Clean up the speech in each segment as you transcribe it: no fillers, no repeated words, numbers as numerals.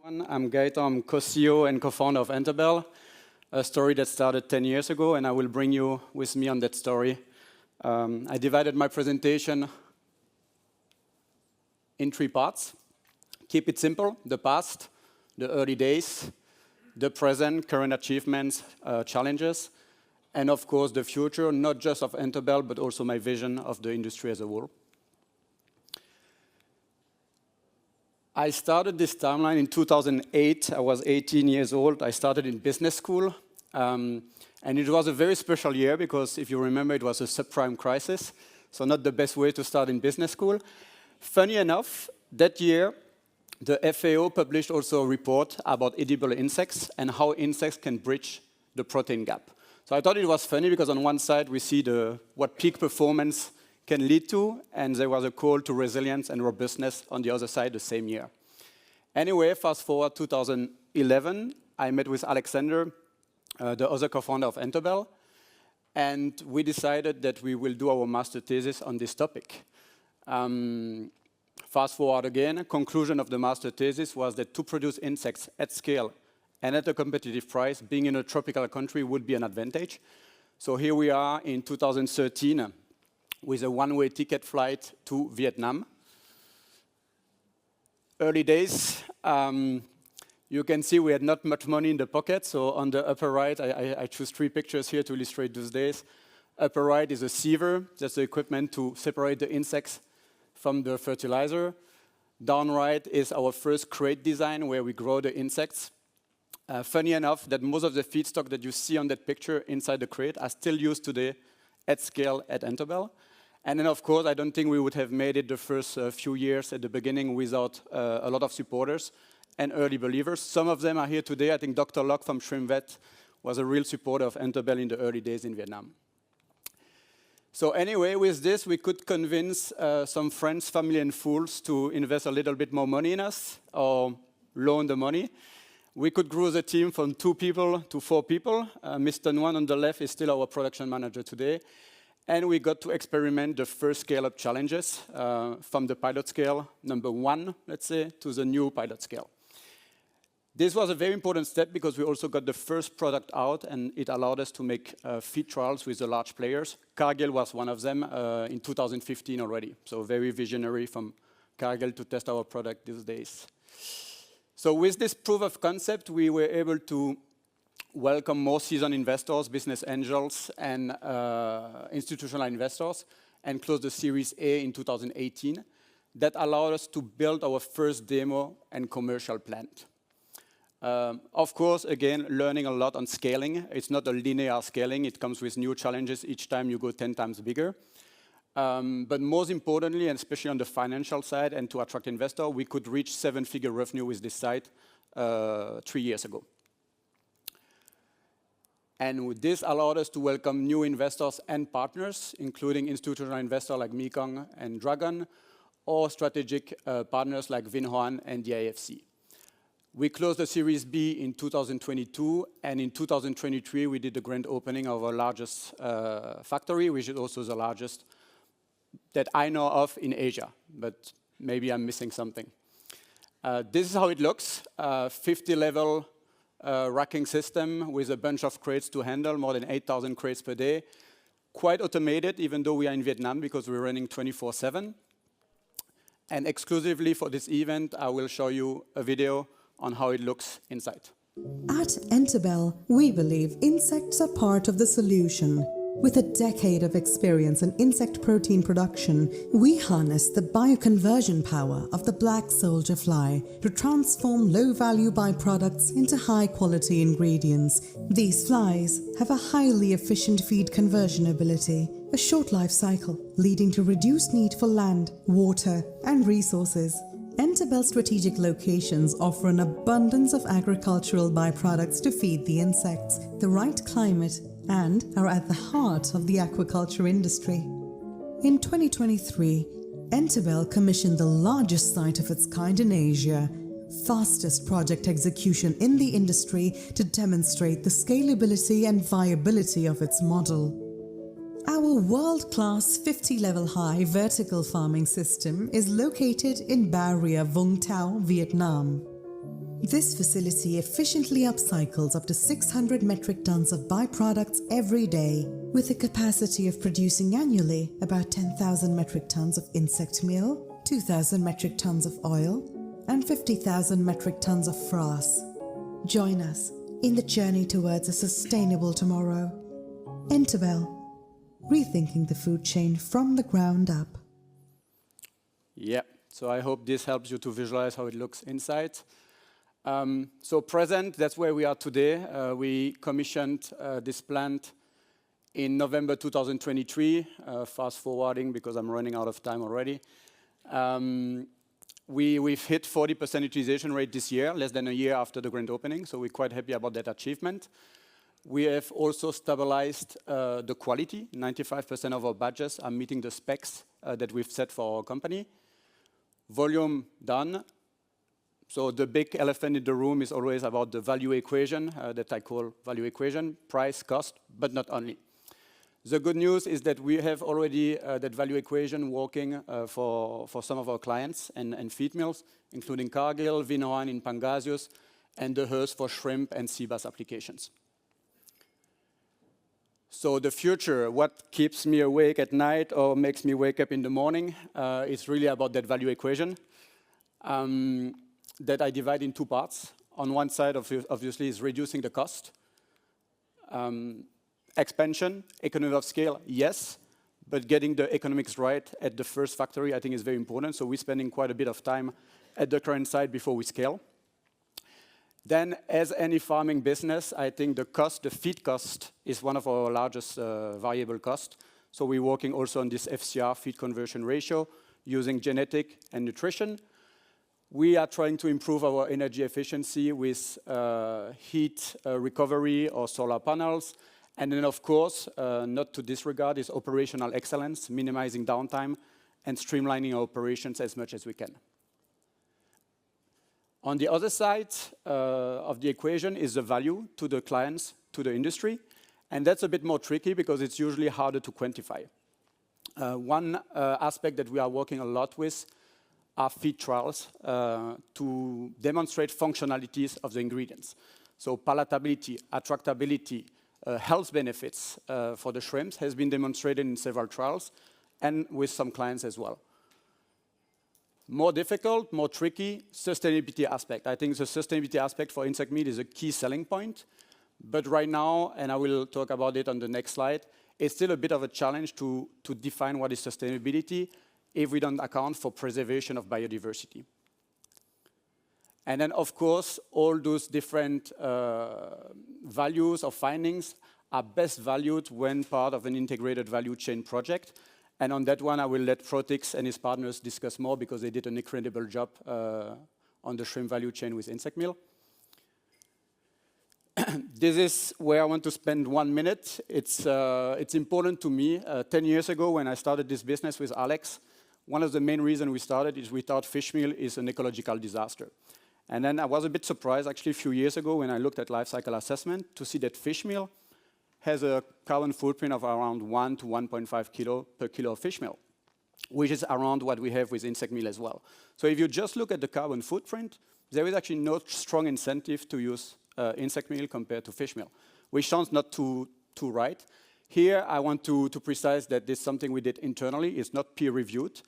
I'm Gaetan, I'm co-CEO and co-founder of Entobel, a story that started 10 years ago, and I will bring you with me on that story. I divided my presentation in 3 parts. Keep it simple: the past, the early days, the present, current achievements, challenges, and of course the future, not just of Entobel, but also my vision of the industry as a whole. I started this timeline in 2008. I was 18 years old. I started in business school. And it was a very special year because, if you remember, it was a subprime crisis. So not the best way to start in business school. Funny enough, that year, the FAO published also a report about edible insects and how insects can bridge the protein gap. So I thought it was funny because on one side we see what peak performance can lead to, and there was a call to resilience and robustness on the other side the same year. Anyway, fast forward 2011, I met with Alexander, the other co-founder of Entobel, and we decided that we will do our master thesis on this topic. Fast forward again, conclusion of the master thesis was that to produce insects at scale and at a competitive price, being in a tropical country would be an advantage. So here we are in 2013 with a one-way ticket flight to Vietnam. Early days, you can see we had not much money in the pocket. So on the upper right, I choose 3 pictures here to illustrate those days. Upper right is a siever. That's the equipment to separate the insects from the fertilizer. Down right is our first crate design where we grow the insects. Funny enough that most of the feedstock that you see on that picture inside the crate are still used today at scale at Entobel. And then, of course, I don't think we would have made it the first few years at the beginning without a lot of supporters and early believers. Some of them are here today. I think Dr. Locke from Shrimp Vet was a real supporter of Entobel in the early days in Vietnam. So anyway, with this, we could convince some friends, family, and fools to invest a little bit more money in us or loan the money. We could grow the team from 2 people to 4 people. Mr. Nguyen on the left is still our production manager today. And we got to experiment the first scale-up challenges from the pilot scale, number 1, let's say, to the new pilot scale. This was a very important step because we also got the first product out, and it allowed us to make feed trials with the large players. Cargill was one of them in 2015 already. So very visionary from Cargill to test our product these days. So with this proof of concept, we were able to welcome more seasoned investors, business angels, and institutional investors, and close the Series A in 2018. That allowed us to build our first demo and commercial plant. Of course, again, learning a lot on scaling. It's not a linear scaling. It comes with new challenges each time you go 10 times bigger. But most importantly, and especially on the financial side and to attract investors, we could reach 7-figure revenue with this site 3 years ago. And this allowed us to welcome new investors and partners, including institutional investors like Mekong and Dragon, or strategic partners like Vinh Hoan and the IFC. We closed the Series B in 2022, and in 2023 we did the grand opening of our largest factory, which is also the largest that I know of in Asia, but maybe I'm missing something. This is how it looks, 50-level racking system with a bunch of crates to handle, more than 8,000 crates per day. Quite automated, even though we are in Vietnam, because we're running 24/7. And exclusively for this event, I will show you a video on how it looks inside. At Entobel, we believe insects are part of the solution. With a decade of experience in insect protein production, we harness the bioconversion power of the black soldier fly to transform low-value byproducts into high-quality ingredients. These flies have a highly efficient feed conversion ability, a short life cycle, leading to reduced need for land, water, and resources. Entobel strategic locations offer an abundance of agricultural byproducts to feed the insects, the right climate, and are at the heart of the aquaculture industry. In 2023, Entobel commissioned the largest site of its kind in Asia, fastest project execution in the industry to demonstrate the scalability and viability of its model. Our world-class 50-level high vertical farming system is located in Bà Rịa, Vũng Tàu, Vietnam. This facility efficiently upcycles up to 600 metric tons of byproducts every day, with a capacity of producing annually about 10,000 metric tons of insect meal, 2,000 metric tons of oil, and 50,000 metric tons of frass. Join us in the journey towards a sustainable tomorrow. Entobel, rethinking the food chain from the ground up. Yeah, so I hope this helps you to visualize how it looks inside. So present, that's where we are today. We commissioned this plant in November 2023, fast forwarding because I'm running out of time already. We've hit 40% utilization rate this year, less than a year after the grand opening, so we're quite happy about that achievement. We have also stabilized the quality. 95% of our batches are meeting the specs that we've set for our company. Volume done. So the big elephant in the room is always about the value equation that I call value equation, price, cost, but not only. The good news is that we have already that value equation working for some of our clients and feed mills, including Cargill, Vinoan in Pangasius, and the Hearst for shrimp and sea bass applications. So the future, what keeps me awake at night or makes me wake up in the morning, is really about that value equation. That I divide in two parts. On one side, obviously, is reducing the cost. Expansion, economy of scale, yes, but getting the economics right at the first factory, I think, is very important. So we're spending quite a bit of time at the current site before we scale. Then, as any farming business, I think the cost, the feed cost, is one of our largest variable costs. So we're working also on this FCR, feed conversion ratio, using genetic and nutrition. We are trying to improve our energy efficiency with heat recovery or solar panels. And then, of course, not to disregard, is operational excellence, minimizing downtime and streamlining our operations as much as we can. On the other side of the equation is the value to the clients, to the industry. And that's a bit more tricky because it's usually harder to quantify. One aspect that we are working a lot with are feed trials to demonstrate functionalities of the ingredients. So palatability, attractability, health benefits for the shrimps has been demonstrated in several trials and with some clients as well. More difficult, more tricky, sustainability aspect. I think the sustainability aspect for insect meat is a key selling point. But right now, and I will talk about it on the next slide, it's still a bit of a challenge to define what is sustainability if we don't account for preservation of biodiversity. And then, of course, all those different values or findings are best valued when part of an integrated value chain project. And on that one, I will let Protix and his partners discuss more because they did an incredible job on the shrimp value chain with insect meal. This is where I want to spend 1 minute. It's important to me. 10 years ago, when I started this business with Alex, one of the main reasons we started is we thought fish meal is an ecological disaster. And then I was a bit surprised, actually, a few years ago when I looked at life cycle assessment to see that fish meal has a carbon footprint of around 1 to 1.5 kilo per kilo of fish meal, which is around what we have with insect meal as well. So if you just look at the carbon footprint, there is actually no strong incentive to use insect meal compared to fish meal, which sounds not too right. Here, I want to precise that this is something we did internally. It's not peer-reviewed.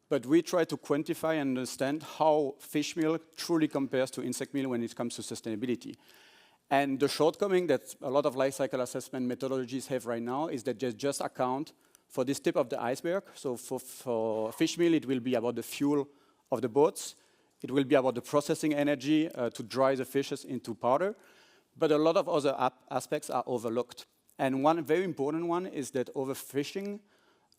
But we try to quantify and understand how fish meal truly compares to insect meal when it comes to sustainability. And the shortcoming that a lot of life cycle assessment methodologies have right now is that they just account for this tip of the iceberg. So for fish meal, it will be about the fuel of the boats. It will be about the processing energy to dry the fishes into powder. But a lot of other aspects are overlooked. And one very important one is that overfishing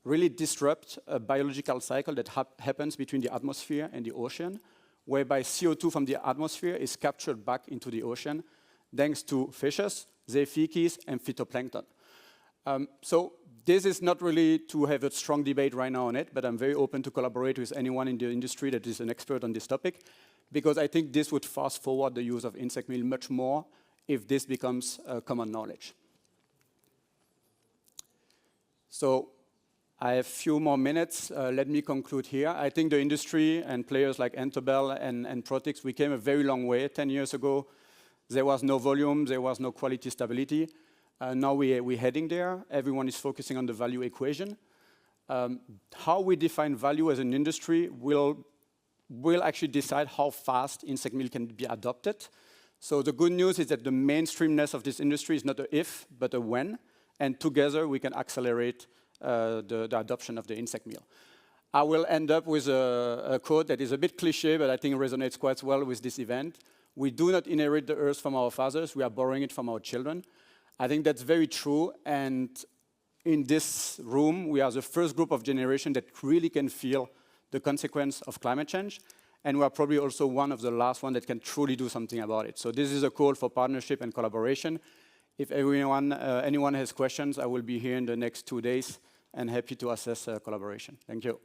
really disrupt a biological cycle that happens between the atmosphere and the ocean, whereby CO2 from the atmosphere is captured back into the ocean thanks to fishes, zoophytes, and phytoplankton. So this is not really to have a strong debate right now on it, but I'm very open to collaborate with anyone in the industry that is an expert on this topic, because I think this would fast forward the use of insect meal much more if this becomes common knowledge. So I have a few more minutes. Let me conclude here. I think the industry and players like Entobel and Protix, we came a very long way. 10 years ago, there was no volume, there was no quality stability. Now we're heading there. Everyone is focusing on the value equation. How we define value as an industry will actually decide how fast insect meal can be adopted. So the good news is that the mainstreamness of this industry is not a if, but a when. And together we can accelerate the adoption of the insect meal. I will end up with a quote that is a bit cliche, but I think resonates quite well with this event. We do not inherit the earth from our fathers, we are borrowing it from our children. I think that's very true, and in this room, we are the first group of generation that really can feel the consequence of climate change, and we are probably also one of the last one that can truly do something about it. So this is a call for partnership and collaboration. If anyone has questions, I will be here in the next 2 days and happy to assess collaboration. Thank you.